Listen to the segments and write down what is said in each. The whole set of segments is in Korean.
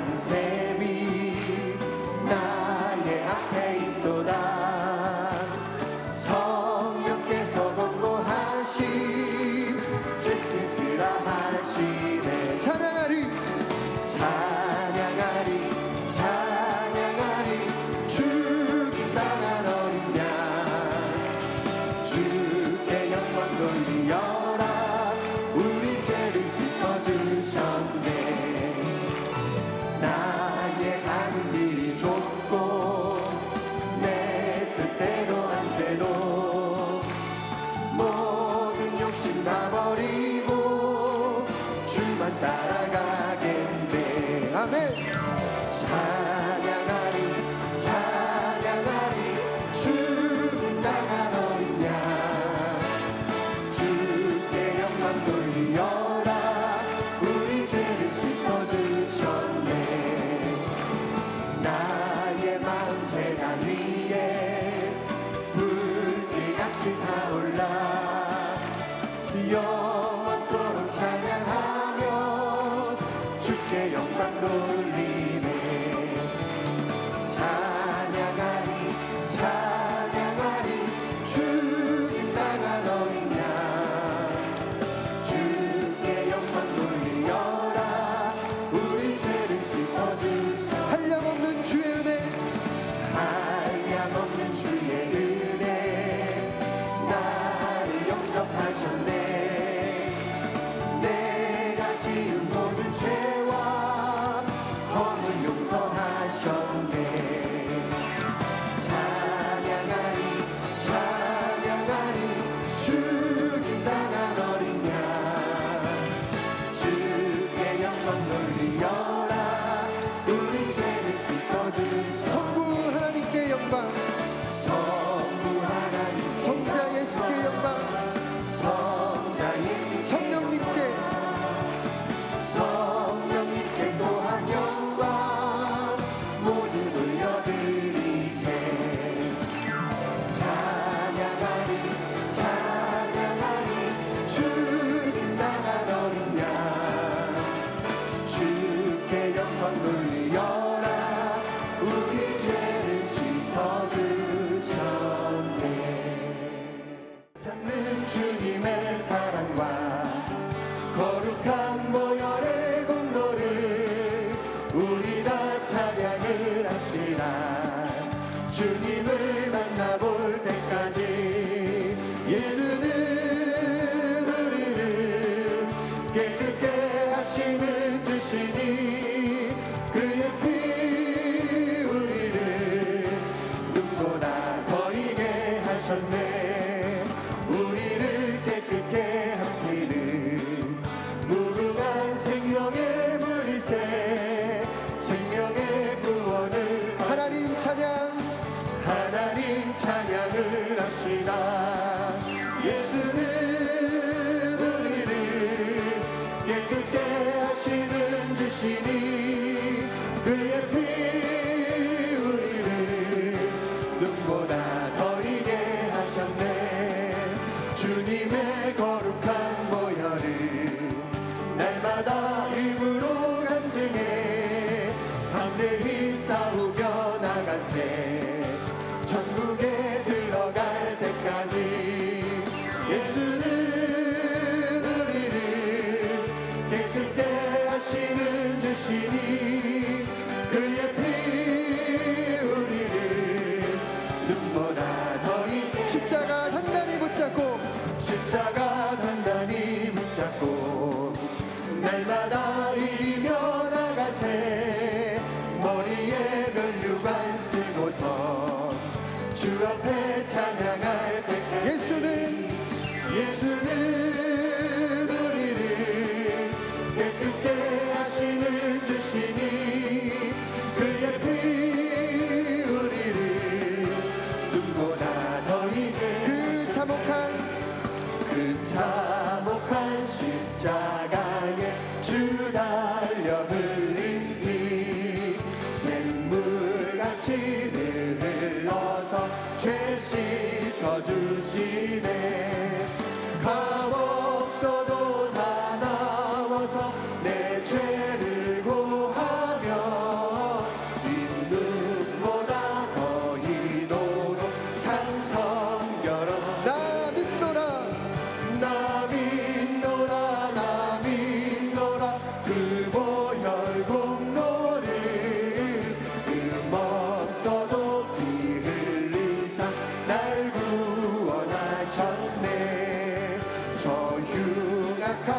나는 셈이 나의 앞에 있도다. 성령께서 권고하심 죄 씻으라 하시네. 찬양하리 찬양하리 찬양하리 죽임당한 어린 양 주께 영광 돌리어라. 우리 죄를 씻어주셨네. 나의 가는 길이 좁고 내 뜻대로 안 돼도 모든 욕심 다 버리고 주만 따라가겠네. 아멘. 찬양하리 찬양하리 죽임당한 어린 양 주께 영광 돌리어라. 우리 죄를 씻어주셨네. 나의 마음 재단 위에 불길같이 타올라. 영원토록 찬양하며 주께 영광 돌리네. 찬양하리 찬양하리 죽임당한 어린 양 주께 영광 돌리어라. 우리 죄를 씻어주셔. 한량없는 주의 은혜 한량없는 주의 은혜 나를 영접하셨네. 내가 지은 모든 죄와 허물 용서하셨네. 찬양하리 찬양하리 죽임당한 어린 양 주께 영광 돌리어라. 우리 죄를 씻어주셔. 성부 하나님께 영광 성부 하나님 성자 예수께 영광 성자 예수 성령님께 성령님께 또한 영광 모두 돌려드리세. 찬양하리 찬양하리 죽임당한 어린 양 주께 영광 돌리어라. 우리 죄를 씻어주셨네. 찾는 주님의 사랑과 거룩한 보혈의 공로를 우리 다 찬양을 합시다. 주님을 만나볼 때까지 예수는 우리를 깨끗게 하시는 주시니 그의 피 우리를 눈보다 더이게 하셨네. 우리를 깨끗게 한 피는 무궁한 생명의 물이세. 생명의 구원을 하나님 찬양 하나님 찬양을 합시다. 예수는 우리를 깨끗게 하시는 주시니 그의 피 우리를 눈보다 더이게 하셨네. 주님의 거룩한 보혈을 날마다 입으로 간증해 담대히 싸우며 나가세. 천국에 들어갈 때까지 예수는 우리를 깨끗게 하시는 주시니 그의 피 우리를 눈보다 더이 십자가 단단히 붙잡고 십자가 단단히 붙잡고 날마다 이기며 나가세. 머리에 면류관 쓰고서 주 앞에 찬양할 때까지 예수는 우리를 깨끗게 하시는 주시 그 보혈 공로를 없어도 피 흘리사 날 구원하셨네. 저 흉악한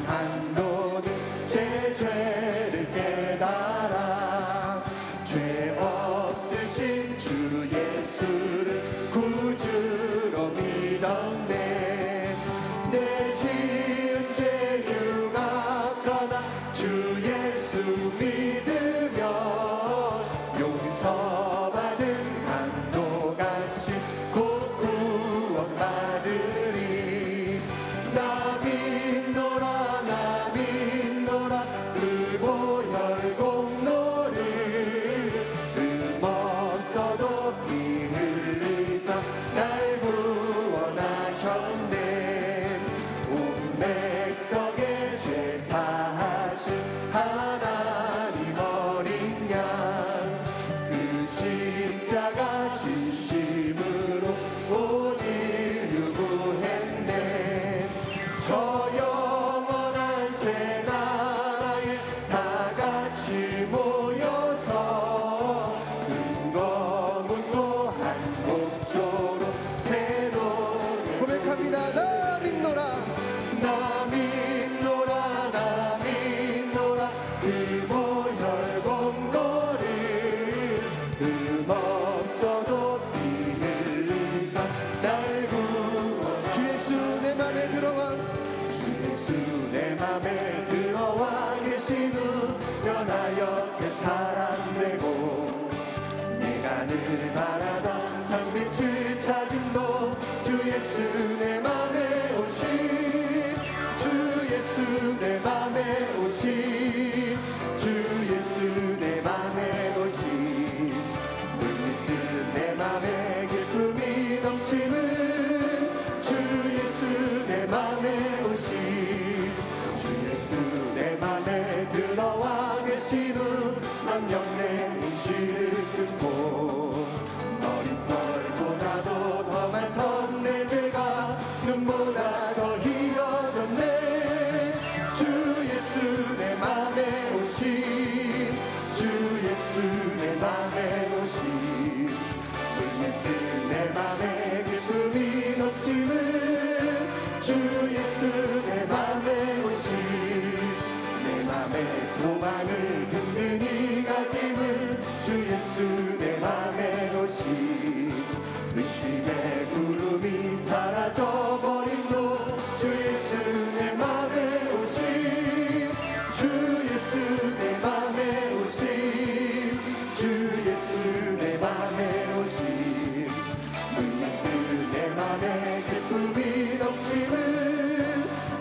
한도는 제 죄를 깨달아 죄 없으신 주 예수를 구주로 믿었네. 내 지은 죄 흉악하나 주 예수 믿으면 용서받은 강도같이 곧 구원받으리. 나 믿노라 나 믿노라 그 보혈 공로를 없어도 피 흘리사 날 구원하셨네. 온 백성의 죄 사하신 하나님 어린 양 그 십자가 진심으로 온 인류 구했네. 저 영원한 새 나라에 다 같이 모여서 근거 묻고 한 곡조로 새 노래 고백합니다. 나 믿노라 나 믿노라 나 믿노라 그 보혈 공로를 없어도 피 흘리사 날 구원. 주 예수 내 맘에 들어와 주 예수 내 맘에 들어와 계신 후 변하여 새 사람 되고 내가 늘 바라던 장빛을 찾음도 주 예수 내 맘에 오심. 주 예수 내 맘에 오심. 주 예수 내 맘에 오심. 물밀듯 내 맘에 기쁨이 넘치는 주 예수 내 맘에 오심. 주 예수 내 맘에 들어와 계신 후 망령된 행실을 끊고 머리털보다도 더 많던 내 죄가 눈보다 더 희어졌네. 주 예수 내 맘에 오심. 주 예수 내 맘에 오심. 물밀듯 내 맘에 기쁨이 넘치는 주 예수 내 맘에 오심. 내 맘에 소망을 든든히 가짐은 주 예수 내 맘에 오심. 의심의 구름이 사라져버림도 주 예수 내 맘에 오심. 주 예수 내 맘에 오심. 주 예수 내 맘에 오심. 물밀듯 내 맘에 기쁨이 넘치는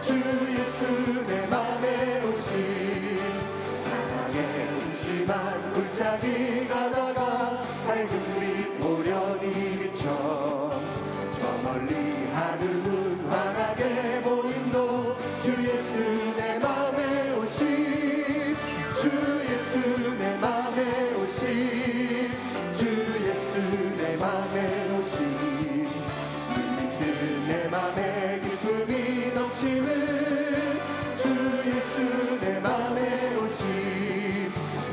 주 예수 내 맘에 오심. 사랑의 음침한 골짜기 가다가 밝은 빛 오련히 비쳐 저 멀리 하늘문 환하게 보임도 주 예수 내 맘에 오심. 주 예수 내 맘에 오심. 주 예수 내 맘에 오심. 물밀듯 내 맘에 기쁨이 넘치는 주 예수 내 맘에 오심.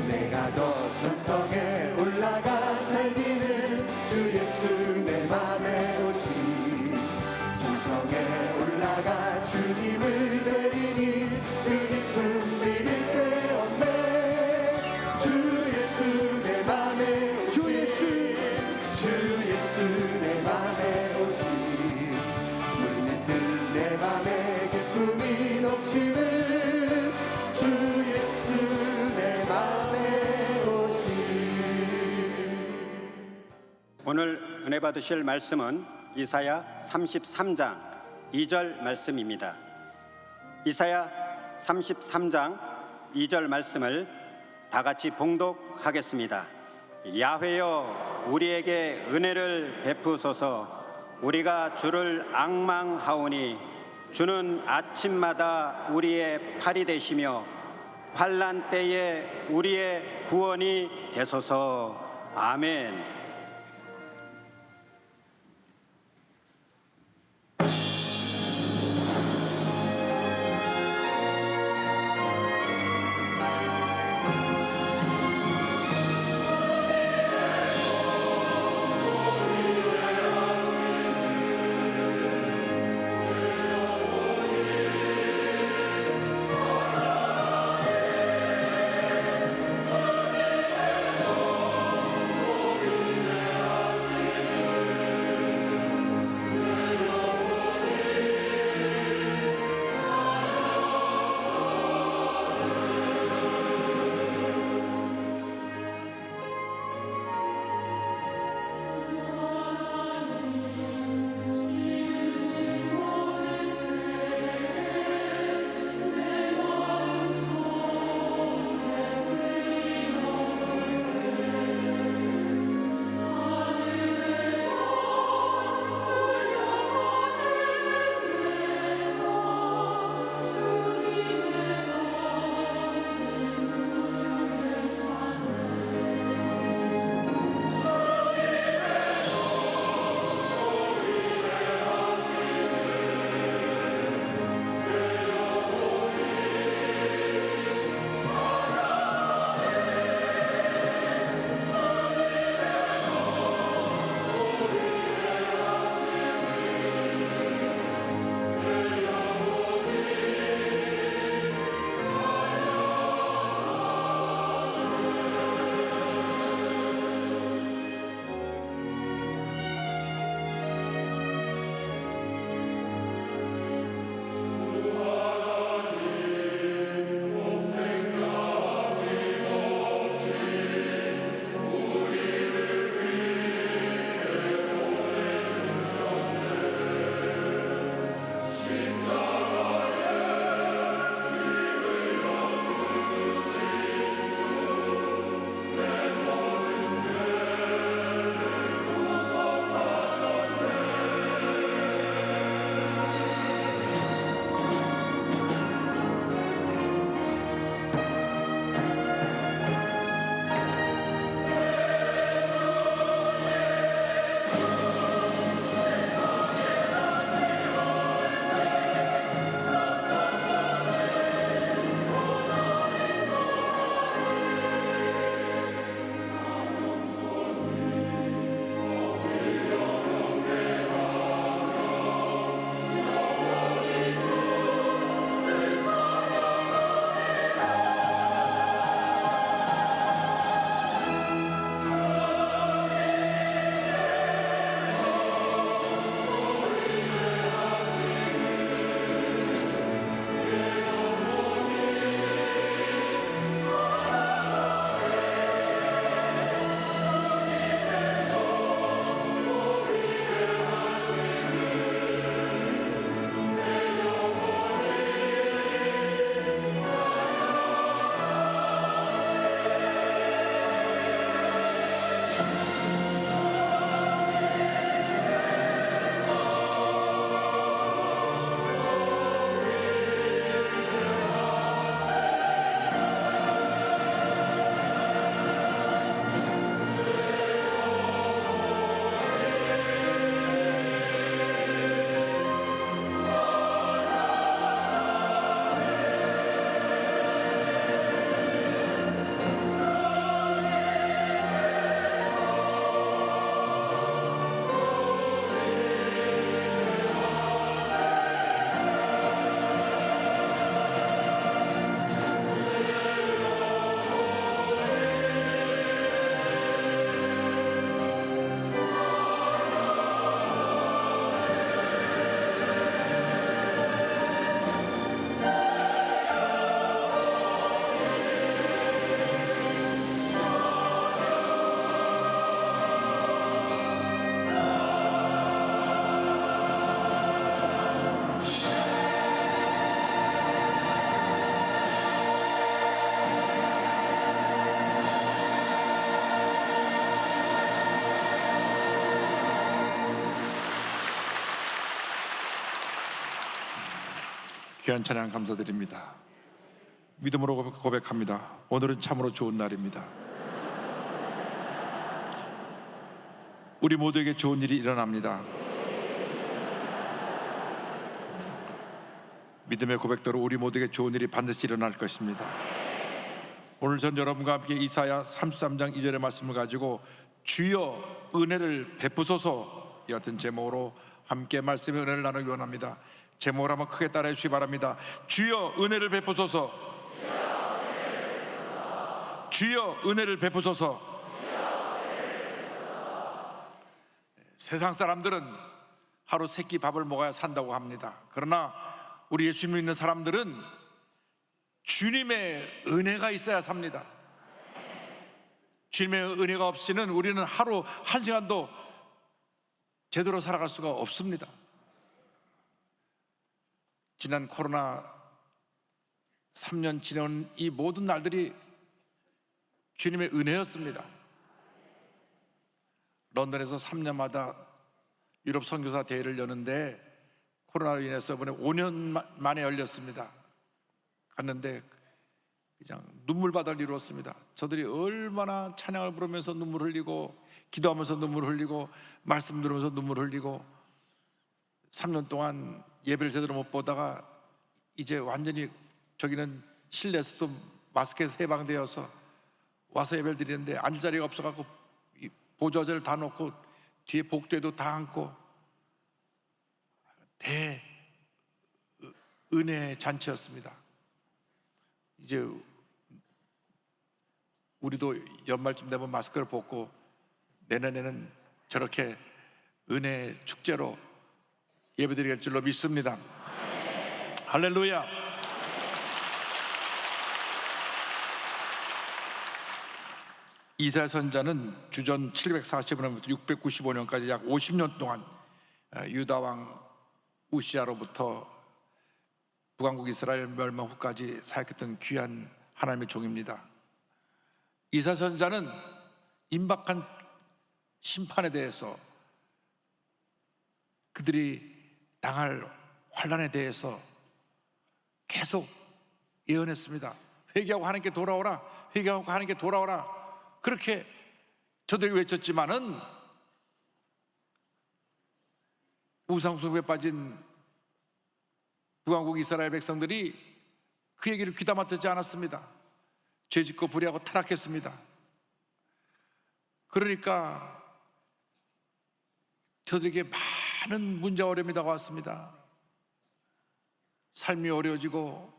내가 저 천성에 올라가 살기는 주 예수 내 맘에 오심. 천성에 올라가 주님을 뵈리니 그 기쁨 믿을 데 없네. 주 예수 내 맘에 주 예수 내 맘에 오심. 물밀듯 내 맘에 기쁨이 넘치는 주 예수 내 맘에 오심. 오늘 은혜 받으실 말씀은 이사야 33장 2절 말씀입니다. 이사야 33장 2절 말씀을 다 같이 봉독하겠습니다. 야훼여 우리에게 은혜를 베푸소서. 우리가 주를 앙망하오니 주는 아침마다 우리의 팔이 되시며 환난 때에 우리의 구원이 되소서. 아멘. 귀한 찬양 감사드립니다. 믿음으로 고백합니다. 오늘은 참으로 좋은 날입니다. 우리 모두에게 좋은 일이 일어납니다. 믿음의 고백대로 우리 모두에게 좋은 일이 반드시 일어날 것입니다. 오늘 전 여러분과 함께 이사야 33장 2절의 말씀을 가지고 주여 은혜를 베푸소서 이 같은 제목으로 함께 말씀의 은혜를 나누기 원합니다. 제목을 한번 크게 따라해 주시기 바랍니다. 주여 은혜를 베푸소서. 주여 은혜를 베푸소서. 세상 사람들은 하루 세 끼 밥을 먹어야 산다고 합니다. 그러나 우리 예수 믿는 사람들은 주님의 은혜가 있어야 삽니다. 주님의 은혜가 없이는 우리는 하루 한 시간도 제대로 살아갈 수가 없습니다. 지난 코로나 3년 지난 이 모든 날들이 주님의 은혜였습니다. 런던에서 3년마다 유럽 선교사 대회를 여는데 코로나로 인해서 이번에 5년 만에 열렸습니다. 갔는데 그냥 눈물바다를 이루었습니다. 저들이 얼마나 찬양을 부르면서 눈물 흘리고 기도하면서 눈물 흘리고 말씀 들으면서 눈물 흘리고 3년 동안 예배를 제대로 못 보다가 이제 완전히 저기는 실내에서도 마스크에서 해방되어서 와서 예배를 드리는데 앉을 자리가 없어갖고 보좌제를 다 놓고 뒤에 복도에도 다 앉고 대은혜의 잔치였습니다. 이제 우리도 연말쯤 되면 마스크를 벗고 내년에는 저렇게 은혜의 축제로 예배드릴 줄로 믿습니다. 할렐루야. 이사야 선자는 주전 745년부터 695년까지 약 50년 동안 유다 왕 우시아로부터 북왕국 이스라엘 멸망 후까지 사역했던 귀한 하나님의 종입니다. 이사야 선자는 임박한 심판에 대해서, 그들이 당할 환난에 대해서 계속 예언했습니다. 회개하고 하나님께 돌아오라, 회개하고 하나님께 돌아오라, 그렇게 저들이 외쳤지만은 우상숭배에 빠진 북왕국 이스라엘 백성들이 그 얘기를 귀담아 듣지 않았습니다. 죄짓고 불의하고 타락했습니다. 그러니까 저들에게 많은 문제와 어려움이 다가왔습니다. 삶이 어려워지고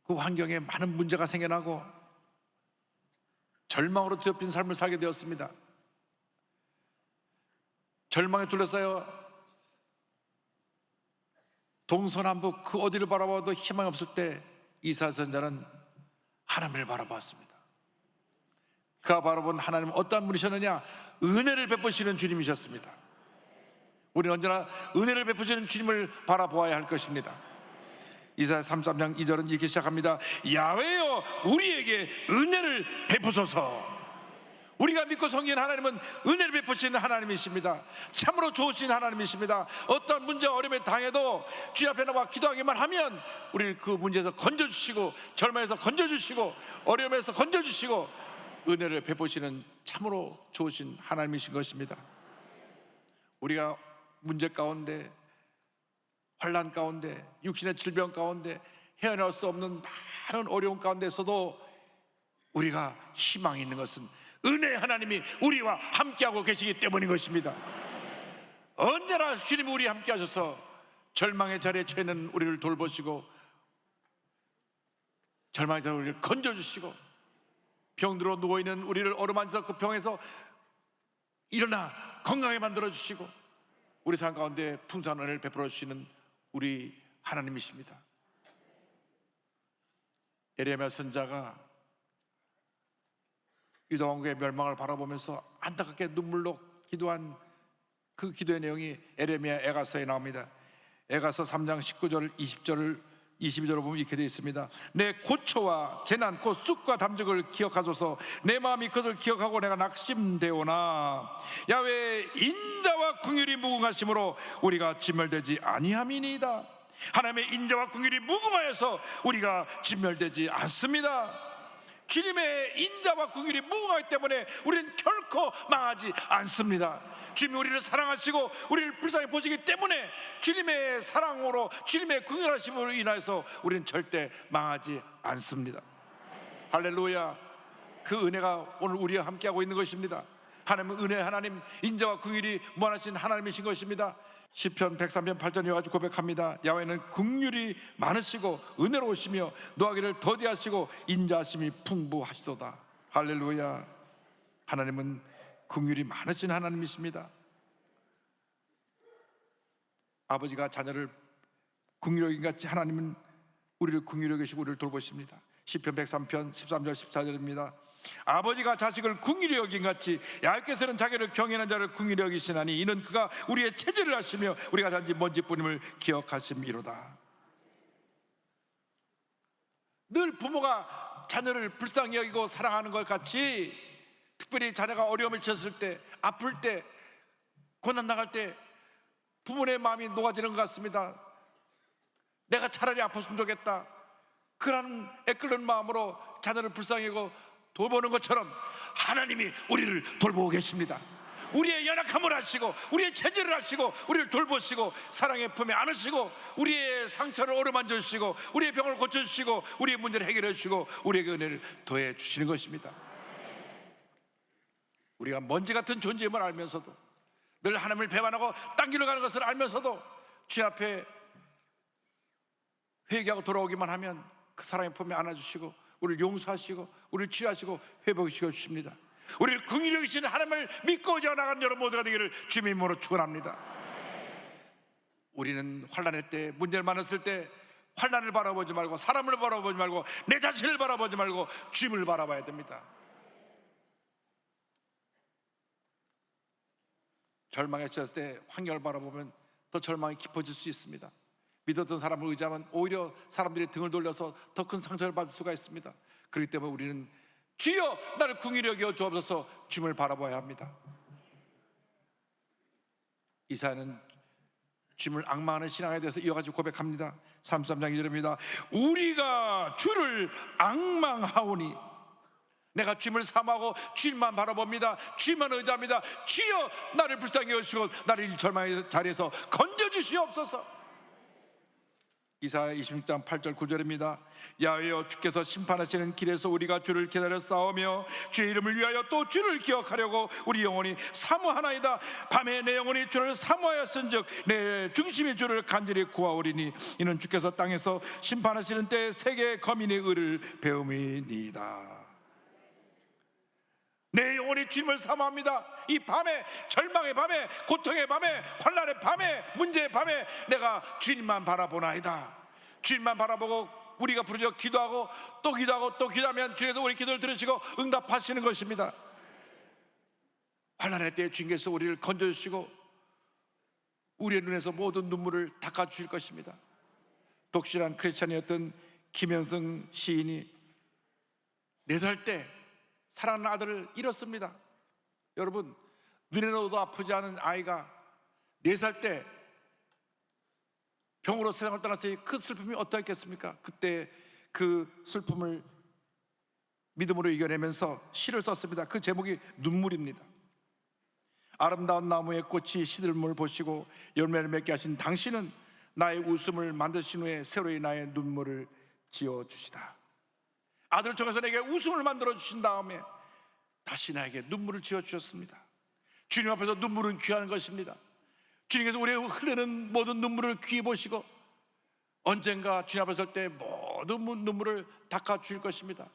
그 환경에 많은 문제가 생겨나고 절망으로 뒤덮인 삶을 살게 되었습니다. 절망에 둘러싸여 동서남북 그 어디를 바라봐도 희망이 없을 때 이사야 선자는 하나님을 바라봤습니다. 그가 바라본 하나님은 어떠한 분이셨느냐? 은혜를 베푸시는 주님이셨습니다. 우리는 언제나 은혜를 베푸시는 주님을 바라보아야 할 것입니다. 이사야 33장 2절은 이렇게 시작합니다. 야훼여 우리에게 은혜를 베푸소서. 우리가 믿고 섬기는 하나님은 은혜를 베푸시는 하나님이십니다. 참으로 좋으신 하나님이십니다. 어떤 문제와 어려움에 당해도 주님 앞에 나와 기도하기만 하면 우리를 그 문제에서 건져주시고, 절망에서 건져주시고, 어려움에서 건져주시고 은혜를 베푸시는 참으로 좋으신 하나님이신 것입니다. 우리가 문제 가운데, 환난 가운데, 육신의 질병 가운데, 헤어날 수 없는 많은 어려움 가운데서도 우리가 희망이 있는 것은 은혜의 하나님이 우리와 함께하고 계시기 때문인 것입니다. 언제나 주님이 우리 함께 하셔서 절망의 자리에 처해 있는 우리를 돌보시고, 절망의 자리에 우리를 건져주시고, 병들어 누워있는 우리를 어루만져서 그 병에서 일어나 건강하게 만들어주시고, 우리 삶 가운데 풍성한 은혜를 베풀어 주시는 우리 하나님이십니다. 예레미야 선자가 유다 왕국의 멸망을 바라보면서 안타깝게 눈물로 기도한 그 기도의 내용이 예레미야 애가서에 나옵니다. 애가서 3장 19절 20절 22절을 보면 이렇게 되어 있습니다. 내 고초와 재난 곧 쑥과 담적을 기억하소서. 내 마음이 그것을 기억하고 내가 낙심되오나 야외 인자와 긍휼이 무궁하심으로 우리가 진멸되지 아니함이니이다. 하나님의 인자와 긍휼이 무궁하여서 우리가 진멸되지 않습니다. 주님의 인자와 긍휼이 무궁하기 때문에 우리는 결코 망하지 않습니다. 주님이 우리를 사랑하시고 우리를 불쌍히 보시기 때문에 주님의 사랑으로, 주님의 긍휼하심으로 인하여서 우리는 절대 망하지 않습니다. 할렐루야. 그 은혜가 오늘 우리와 함께하고 있는 것입니다. 하나님은 은혜, 하나님, 인자와 긍휼이 무한하신 하나님이신 것입니다. 시편 103편 8절 이어가지고 고백합니다. 야훼는 긍휼이 많으시고 은혜로우시며 노하기를 더디하시고 인자하심이 풍부하시도다. 할렐루야. 하나님은 긍휼이 많으신 하나님이십니다. 아버지가 자녀를 긍휼히 여긴 같이 하나님은 우리를 긍휼히 여기시고 우리를 돌보십니다. 시편 103편 13절 14절입니다. 아버지가 자식을 긍휼히 여긴 같이 야훼께서는 자기를 경외하는 자를 긍휼히 여기시나니 이는 그가 우리의 체질을 아시며 우리가 단지 먼지뿐임을 기억하심이로다. 늘 부모가 자녀를 불쌍히 여기고 사랑하는 것 같이, 특별히 자녀가 어려움을 처했을 때, 아플 때, 고난 당할 때 부모의 마음이 녹아지는 것 같습니다. 내가 차라리 아팠으면 좋겠다, 그런 애끓는 마음으로 자녀를 불쌍히 여기고 돌보는 것처럼 하나님이 우리를 돌보고 계십니다. 우리의 연약함을 아시고 우리의 체질을 아시고 우리를 돌보시고 사랑의 품에 안으시고 우리의 상처를 어루만져 주시고 우리의 병을 고쳐주시고 우리의 문제를 해결해 주시고 우리에게 은혜를 더해 주시는 것입니다. 우리가 먼지 같은 존재임을 알면서도, 늘 하나님을 배반하고 딴 길로 가는 것을 알면서도 주님 앞에 회개하고 돌아오기만 하면 그 사랑의 품에 안아주시고 우리를 용서하시고 우리를 치료하시고 회복시켜 주십니다. 우리를 긍휼히 여기시는 하나님을 믿고 의지하는 여러분 모두가 되기를 주님의 이름으로 축원합니다. 우리는 환난의 때, 문제를 많았을 때 환난을 바라보지 말고 사람을 바라보지 말고 내 자신을 바라보지 말고 주님을 바라봐야 됩니다. 절망에 처했을 때 환경을 바라보면 더 절망이 깊어질 수 있습니다. 믿었던 사람을 의지하면 오히려 사람들이 등을 돌려서 더 큰 상처를 받을 수가 있습니다. 그렇기 때문에 우리는 주여 나를 긍휼히 여겨 주옵소서 주님을 바라봐야 합니다. 이사야는 주님을 앙망하는 신앙에 대해서 이어가지고 고백합니다. 33장 2절입니다. 우리가 주를 앙망하오니, 내가 주님을 사모하고 주님만 바라봅니다. 주님만 의지합니다. 주여 나를 불쌍히 여기시고 나를 절망의 자리에서 건져주시옵소서. 이사야 26장 8절 9절입니다. 야훼여 주께서 심판하시는 길에서 우리가 주를 기다려 싸우며 주의 이름을 위하여 또 주를 기억하려고 우리 영혼이 사모하나이다. 밤에 내 영혼이 주를 사모하였은즉 내 중심이 주를 간절히 구하오리니 이는 주께서 땅에서 심판하시는 때에 세계의 거민의 의를 배움이니이다. 내 영혼이 주님을 사모합니다. 이 밤에, 절망의 밤에, 고통의 밤에, 환난의 밤에, 문제의 밤에 내가 주님만 바라보나이다. 주님만 바라보고 우리가 부르짖어 기도하고 또 기도하고 또 기도하면 주께서 우리 기도를 들으시고 응답하시는 것입니다. 환난의 때에 주님께서 우리를 건져주시고 우리의 눈에서 모든 눈물을 닦아주실 것입니다. 독실한 크리스찬이었던 김영성 시인이 4살 때 사랑하는 아들을 잃었습니다. 여러분, 눈에 넣어도 아프지 않은 아이가 4살 때 병으로 세상을 떠났으니 그 슬픔이 어떠했겠습니까? 그때 그 슬픔을 믿음으로 이겨내면서 시를 썼습니다. 그 제목이 눈물입니다. 아름다운 나무의 꽃이 시들음을 보시고 열매를 맺게 하신 당신은 나의 웃음을 만드신 후에 새로이 나의 눈물을 지어주시다. 아들을 통해서 내게 웃음을 만들어 주신 다음에 다시 나에게 눈물을 지어주셨습니다. 주님 앞에서 눈물은 귀한 것입니다. 주님께서 우리의 흐르는 모든 눈물을 귀히 보시고 언젠가 주님 앞에 설 때 모든 눈물을 닦아주실 것입니다.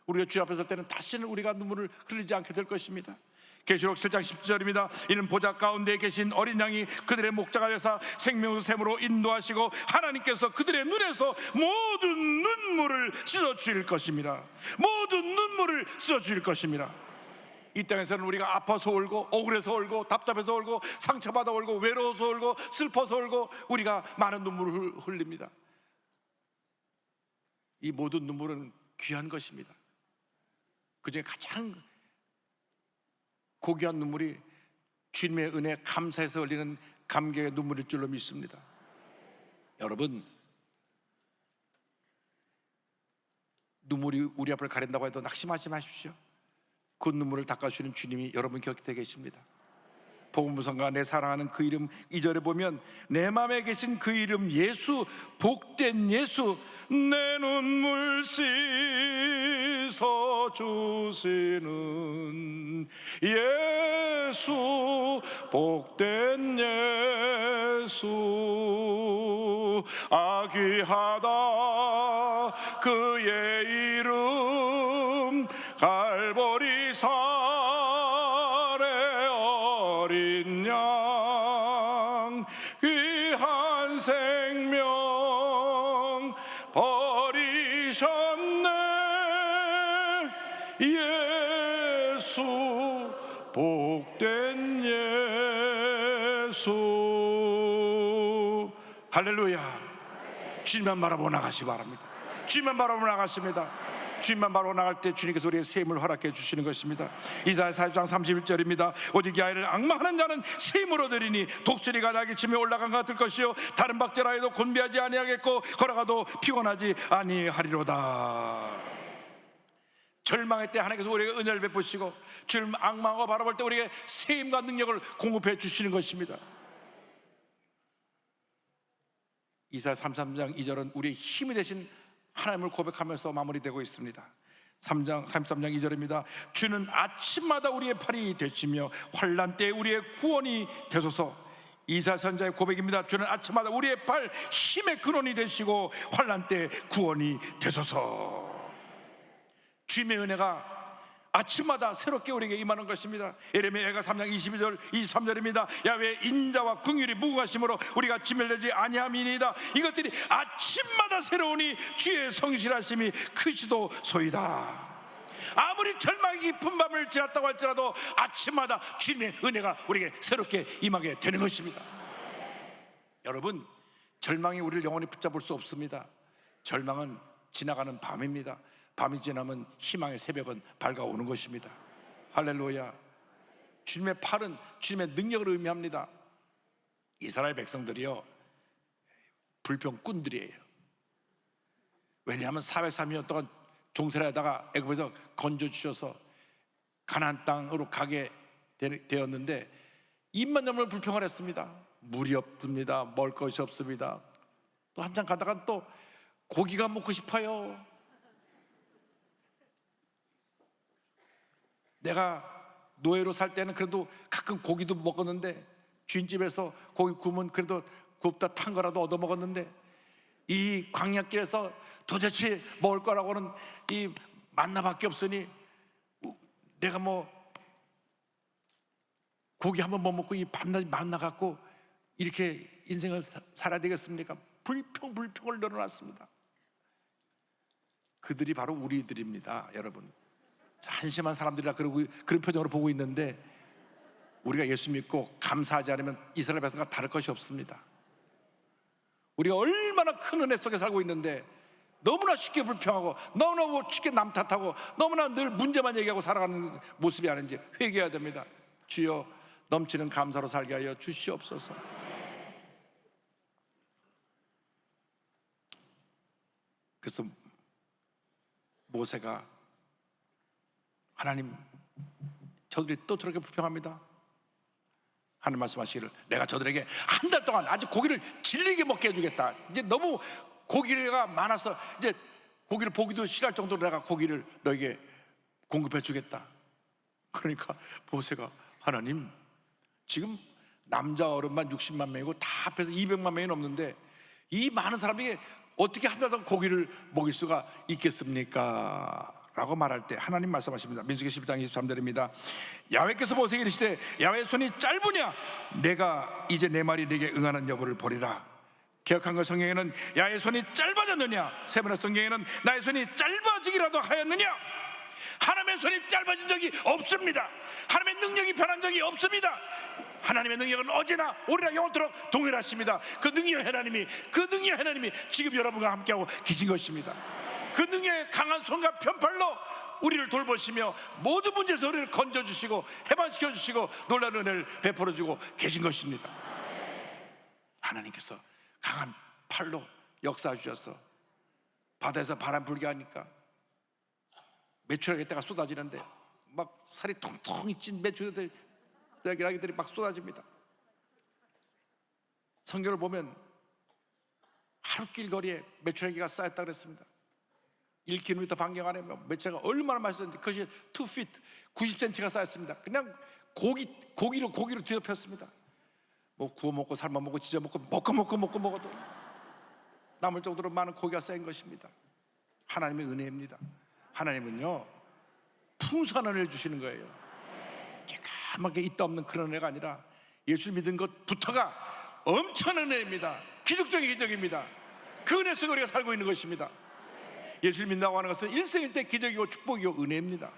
우리가 주님 앞에 설 때는 다시는 우리가 눈물을 흘리지 않게 될 것입니다. 계시록 7장 10절입니다. 이는 보좌 가운데 계신 어린 양이 그들의 목자가 되사 생명수 샘으로 인도하시고 하나님께서 그들의 눈에서 모든 눈물을 씻어주실 것입니다. 모든 눈물을 씻어주실 것입니다. 이 땅에서는 우리가 아파서 울고 억울해서 울고 답답해서 울고 상처받아 울고 외로워서 울고 슬퍼서 울고 우리가 많은 눈물을 흘립니다. 이 모든 눈물은 귀한 것입니다. 그중에 가장 고귀한 눈물이 주님의 은혜에 감사해서 흘리는 감격의 눈물일 줄로 믿습니다. 여러분, 눈물이 우리 앞을 가린다고 해도 낙심하지 마십시오. 그 눈물을 닦아주시는 주님이 여러분 곁에 계십니다. 복음성가 내 사랑하는 그 이름 2절에 보면 내 마음에 계신 그 이름 예수, 복된 예수, 내 눈물 씻어 주시는 예수, 복된 예수, 아귀하다 그의 이름 갈보리 산의 어린 양 귀한 생명 버리셨네 예수 복된 예수. 할렐루야. 주님만 바라보고 나가시기 바랍니다. 주님만 바라보고 나가십니다. 주님만 바라보고 나갈 때 주님께서 우리의 셈을 허락해 주시는 것입니다. 이사야 40장 31절입니다. 오직 이 아이를 앙망하는 자는 셈을 얻으리니 독수리가 날개치며 올라간 것 같을 것이요 다른 박제라 해도 곤비하지 아니하겠고 걸어가도 피곤하지 아니하리로다. 절망할 때 하나님께서 우리에게 은혜를 베푸시고 주님 앙망하고 바라볼 때 우리에게 셈과 능력을 공급해 주시는 것입니다. 이사야 33장 2절은 우리의 힘이 되신 하나님을 고백하면서 마무리되고 있습니다. 33장 2절입니다. 주는 아침마다 우리의 팔이 되시며 환난 때에 우리의 구원이 되소서. 이사야 선자의 고백입니다. 주는 아침마다 우리의 팔 힘의 근원이 되시고 환난 때에 구원이 되소서. 주님의 은혜가 아침마다 새롭게 우리에게 임하는 것입니다. 예레미야가 3장 22절 23절입니다. 야외 인자와 긍휼이 무궁하심으로 우리가 지멸되지 아니함이니이다. 이것들이 아침마다 새로우니 주의 성실하심이 크시도소이다. 아무리 절망이 깊은 밤을 지났다고 할지라도 아침마다 주님의 은혜가 우리에게 새롭게 임하게 되는 것입니다. 여러분, 절망이 우리를 영원히 붙잡을 수 없습니다. 절망은 지나가는 밤입니다. 밤이 지나면 희망의 새벽은 밝아오는 것입니다. 할렐루야. 주님의 팔은 주님의 능력을 의미합니다. 이스라엘 백성들이요 불평꾼들이에요. 왜냐하면 403년 동안 종살이하다가 애굽에서 건져주셔서 가나안 땅으로 가게 되었는데 입만 열면 불평을 했습니다. 물이 없습니다. 먹을 것이 없습니다. 또 한참 가다가 또 고기가 먹고 싶어요. 내가 노예로 살 때는 그래도 가끔 고기도 먹었는데 주인집에서 고기 구우면 그래도 굽다 탄 거라도 얻어 먹었는데 이 광야길에서 도대체 먹을 거라고는 이 만나밖에 없으니 내가 뭐 고기 한번 못 먹고 이 만나 갖고 이렇게 인생을 살아야 되겠습니까? 불평을 늘어놨습니다. 그들이 바로 우리들입니다, 여러분. 한심한 사람들이라 그런 표정으로 보고 있는데 우리가 예수 믿고 감사하지 않으면 이스라엘 백성과 다를 것이 없습니다. 우리가 얼마나 큰 은혜 속에 살고 있는데 너무나 쉽게 불평하고 너무나 쉽게 남 탓하고 너무나 늘 문제만 얘기하고 살아가는 모습이 아닌지 회개해야 됩니다. 주여 넘치는 감사로 살게 하여 주시옵소서. 그래서 모세가 하나님, 저들이 또 저렇게 불평합니다. 하나님 말씀하시기를 내가 저들에게 한 달 동안 아주 고기를 질리게 먹게 해주겠다. 이제 너무 고기가 많아서 이제 고기를 보기도 싫어할 정도로 내가 고기를 너에게 공급해 주겠다. 그러니까 모세가 하나님, 지금 남자 어른만 60만 명이고 다 합해서 200만 명이 넘는데 이 많은 사람에게 어떻게 한 달 동안 고기를 먹일 수가 있겠습니까? 라고 말할 때 하나님 말씀하십니다. 민수기 11장 23절입니다. 야훼께서 모세에게 이르시되 야훼의 손이 짧으냐 내가 이제 내 말이 네게 응하는 여부를 보리라. 개역한글 성경에는 야훼의 손이 짧아졌느냐, 세번역 성경에는 나의 손이 짧아지기라도 하였느냐. 하나님의 손이 짧아진 적이 없습니다. 하나님의 능력이 변한 적이 없습니다. 하나님의 능력은 어제나 오늘나 영원토록 동일하십니다. 그 능력 하나님이 지금 여러분과 함께하고 계신 것입니다. 그 능력의 강한 손과 편팔로 우리를 돌보시며 모든 문제에서 우리를 건져주시고 해방시켜주시고 놀라운 은혜를 베풀어주고 계신 것입니다. 하나님께서 강한 팔로 역사해 주셔서 바다에서 바람 불게 하니까 메추라기 때가 쏟아지는데 막 살이 통통이 찐 메추라기들이 막 쏟아집니다. 성경을 보면 하루 길거리에 메추라기가 쌓였다 그랬습니다. 1km 반경 안에 메추라기가 얼마나 맛있었는지 그것이 2feet 90cm가 쌓였습니다. 그냥 고기로 뒤덮였습니다. 뭐 구워 먹고 삶아 먹고 지져 먹고 먹어도 남을 정도로 많은 고기가 쌓인 것입니다. 하나님의 은혜입니다. 하나님은요 풍성한 은혜를 주시는 거예요. 까맣게 있다 없는 그런 은혜가 아니라 예수를 믿은 것부터가 엄청난 은혜입니다. 기적적인 기적입니다. 그 은혜 속에 우리가 살고 있는 것입니다. 예수를 믿는다고 하는 것은 일생일대 기적이고 축복이고 은혜입니다.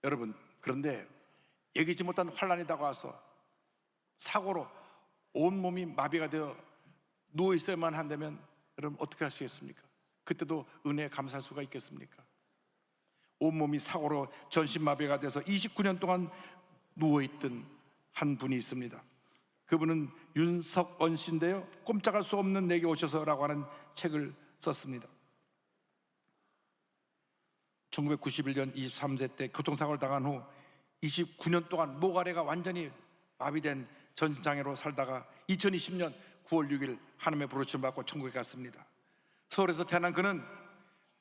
여러분, 그런데 예기치 못한 환란이 다가와서 사고로 온몸이 마비가 되어 누워있어야만 한다면 여러분 어떻게 하시겠습니까? 그때도 은혜에 감사할 수가 있겠습니까? 온몸이 사고로 전신마비가 돼서 29년 동안 누워있던 한 분이 있습니다. 그분은 윤석언 씨인데요, 꼼짝할 수 없는 내게 오셔서라고 하는 책을 썼습니다. 1991년 23세 때 교통사고를 당한 후 29년 동안 모가래가 완전히 마비된 전신장애로 살다가 2020년 9월 6일 하나님의 부르심을 받고 천국에 갔습니다. 서울에서 태어난 그는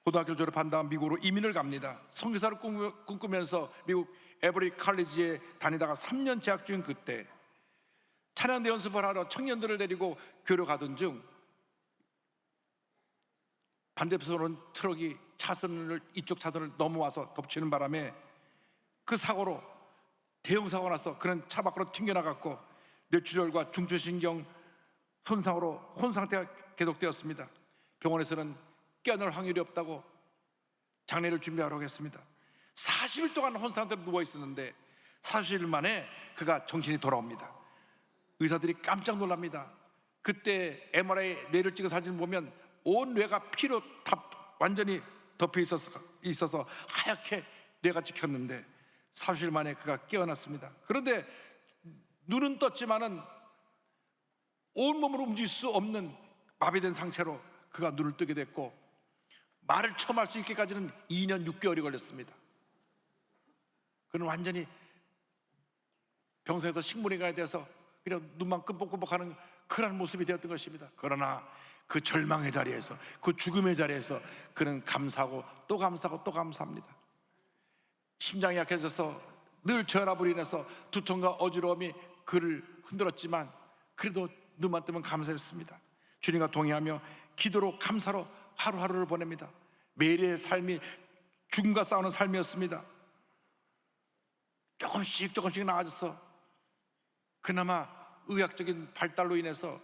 고등학교를 졸업한 다음 미국으로 이민을 갑니다. 선교사를 꿈꾸면서 미국 에버리 칼리지에 다니다가 3년 재학 중인 그때 찬양대 연습을 하러 청년들을 데리고 교류 가던 중 반대편으로는 트럭이 이쪽 차선을 넘어와서 덮치는 바람에 그 사고로 대형 사고가 나서 그는 차 밖으로 튕겨나갔고 뇌출혈과 중추신경 손상으로 혼 상태가 계속되었습니다. 병원에서는 깨어날 확률이 없다고 장례를 준비하라고 했습니다. 40일 동안 혼 상태로 누워 있었는데 40일 만에 그가 정신이 돌아옵니다. 의사들이 깜짝 놀랍니다. 그때 MRI 뇌를 찍은 사진을 보면 온 뇌가 피로 완전히 덮여 있어서 하얗게 뇌가 찍혔는데 40일 만에 그가 깨어났습니다. 그런데 눈은 떴지만은 온몸으로 움직일 수 없는 마비된 상태로 그가 눈을 뜨게 됐고 말을 처음 할 수 있게까지는 2년 6개월이 걸렸습니다. 그는 완전히 병상에서 식물인간에 대해서 그냥 눈만 끔뻑끔뻑하는 그런 모습이 되었던 것입니다. 그러나 그 절망의 자리에서, 그 죽음의 자리에서 그는 감사하고 또 감사하고 또 감사합니다. 심장이 약해져서 늘 저혈압으로 인해서 두통과 어지러움이 그를 흔들었지만 그래도 눈만 뜨면 감사했습니다. 주님과 동의하며 기도로 감사로 하루하루를 보냅니다. 매일의 삶이 죽음과 싸우는 삶이었습니다. 조금씩 나아져서 그나마 의학적인 발달로 인해서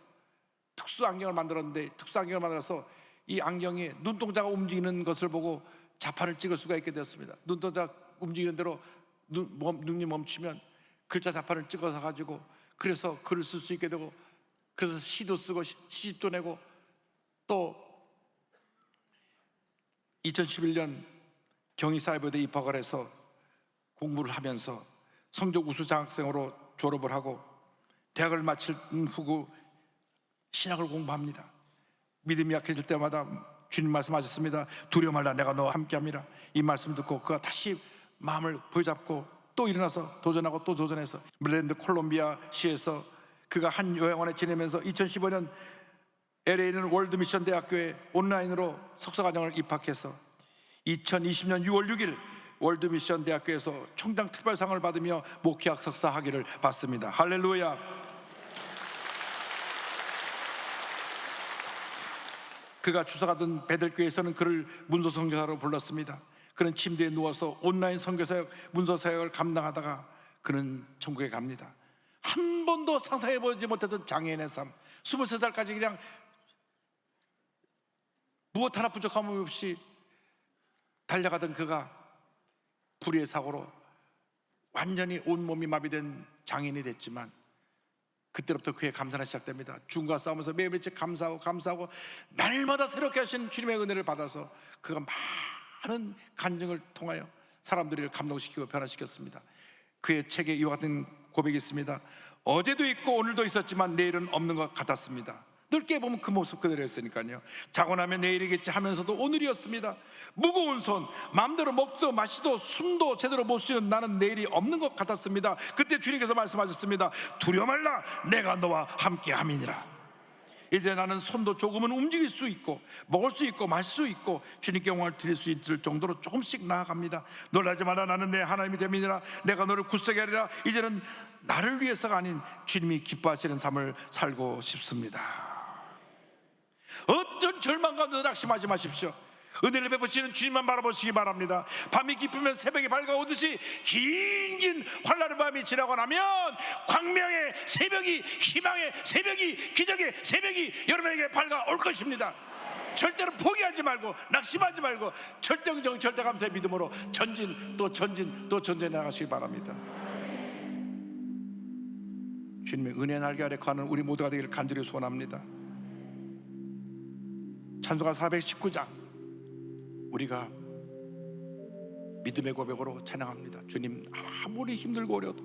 특수 안경을 만들었는데 특수 안경을 만들어서 이 안경이 눈동자가 움직이는 것을 보고 자판을 찍을 수가 있게 되었습니다. 눈동자 움직이는 대로 눈이 멈추면 글자 자판을 찍어서 가지고 그래서 글을 쓸 수 있게 되고 그래서 시도 쓰고 시집도 내고 또 2011년 경희사회부대 입학을 해서 공부를 하면서 성적 우수 장학생으로 졸업을 하고 대학을 마칠 후 신학을 공부합니다. 믿음이 약해질 때마다 주님 말씀하셨습니다. 두려워 말라, 내가 너와 함께함이라. 이 말씀 듣고 그가 다시 마음을 부여잡고 또 일어나서 도전하고 또 도전해서 메릴랜드 콜롬비아 시에서 그가 한 요양원에 지내면서 2015년 LA 있는 월드미션 대학교에 온라인으로 석사과정을 입학해서 2020년 6월 6일 월드미션 대학교에서 총장 특별상을 받으며 목회학 석사 학위를 받습니다. 할렐루야. 그가 주석하던 베들교에서는 그를 문서 선교사로 불렀습니다. 그는 침대에 누워서 온라인 선교사역, 문서 사역을 감당하다가 그는 천국에 갑니다. 한 번도 상상해보지 못했던 장애인의 삶, 23살까지 그냥 무엇 하나 부족함 없이 달려가던 그가 불의의 사고로 완전히 온몸이 마비된 장애인이 됐지만 그때부터 그의 감사가 시작됩니다. 주님과 싸우면서 매일매일 감사하고 날마다 새롭게 하신 주님의 은혜를 받아서 그가 많은 간증을 통하여 사람들을 감동시키고 변화시켰습니다. 그의 책에 이와 같은 고백이 있습니다. 어제도 있고 오늘도 있었지만 내일은 없는 것 같았습니다. 늦게 보면 그 모습 그대로였으니까요. 자고 나면 내일이겠지 하면서도 오늘이었습니다. 무거운 손, 마음대로 먹도 마시도 숨도 제대로 못 쉬는 나는 내일이 없는 것 같았습니다. 그때 주님께서 말씀하셨습니다. 두려워 말라, 내가 너와 함께 함이니라. 이제 나는 손도 조금은 움직일 수 있고 먹을 수 있고 마실 수 있고 주님께 영광을 드릴 수 있을 정도로 조금씩 나아갑니다. 놀라지 마라, 나는 내 하나님이 됨이니라. 내가 너를 굳세게 하리라. 이제는 나를 위해서가 아닌 주님이 기뻐하시는 삶을 살고 싶습니다. 어떤 절망 가운데도 낙심하지 마십시오. 은혜를 베푸시는 주님만 바라보시기 바랍니다. 밤이 깊으면 새벽이 밝아오듯이 긴 환란의 밤이 지나고 나면 광명의 새벽이, 희망의 새벽이, 기적의 새벽이 여러분에게 밝아올 것입니다. 절대로 포기하지 말고 낙심하지 말고 절대긍정 절대감사의 믿음으로 전진 또 전진 또 전진해 나가시기 바랍니다. 주님의 은혜 날개 아래 거하는 우리 모두가 되기를 간절히 소원합니다. 찬송가 419장 우리가 믿음의 고백으로 찬양합니다. 주님, 아무리 힘들고 어려도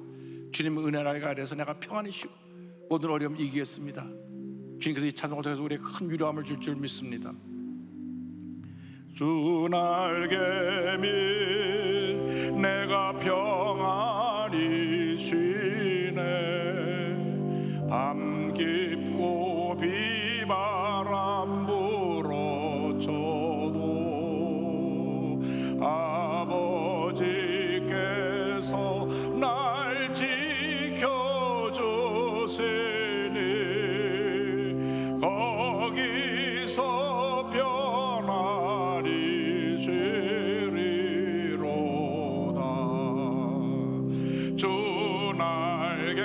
주님의 은혜 날개 아래에서 내가 평안히 쉬고 모든 어려움 이기겠습니다. 주님께서 이 찬송을 통해서 우리에게 큰 위로함을 줄 줄 믿습니다. 주 날개 밑 내가 평안히 쉬네. 밤 깊고 비바람 불어쳐도 아버지께서 날 지켜주시니 거기서 편안히 쉬리로다. 주 날개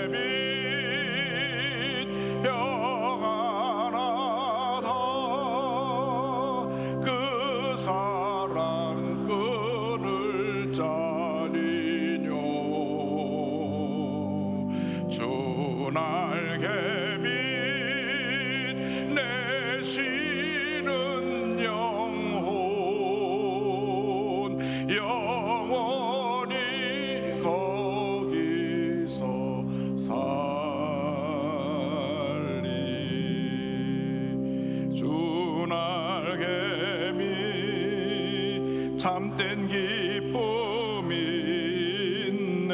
밑 평안하다. 그 사랑 끈을 짜리뇨. 주 날개 밑 내 쉬는 영혼 영원히 거기서 살리. 주 날개 밑 참된 기쁨이 있네.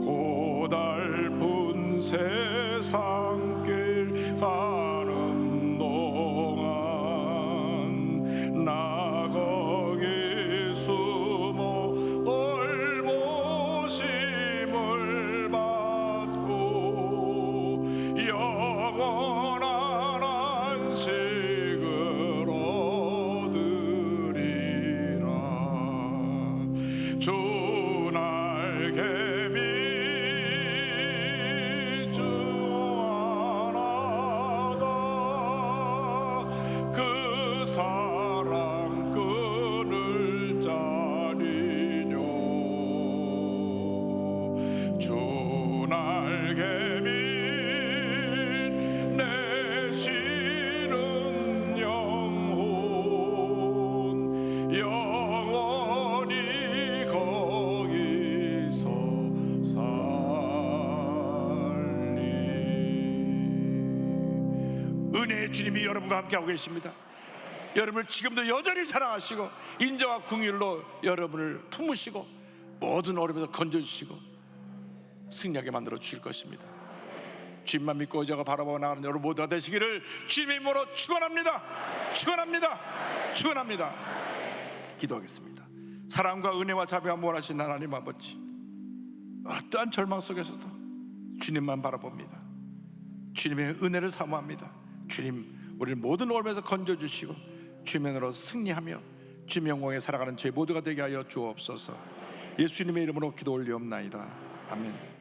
고달픈 세상길 가는 동안 나 거기 숨어 돌보심을 받고 영원한 안식을 얻으리라. 주 날개 밑 주안하다. 그 사랑 끈을 짜리뇨. 주 날개 밑 내 쉬는 영혼 영원히 거기서 살리. 은혜의 주님이 여러분과 함께하고 계십니다. 여러분을 지금도 여전히 사랑하시고 인자와 긍휼로 여러분을 품으시고 모든 어려움에서 건져주시고 승리하게 만들어 주실 것입니다. 주님만 믿고 의지하고 바라보고 나가는 여러분 모두가 되시기를 주님의 이름으로 축원합니다. 축원합니다. 축원합니다. 기도하겠습니다. 사랑과 은혜와 자비와 무한하신 하나님 아버지, 어떠한 절망 속에서도 주님만 바라봅니다. 주님의 은혜를 사모합니다. 주님, 우리를 모든 어려움에서 건져주시고 주님으로 승리하며 주님의 영광에 살아가는 저희 모두가 되게 하여 주옵소서. 예수님의 이름으로 기도 올리옵나이다. 아멘.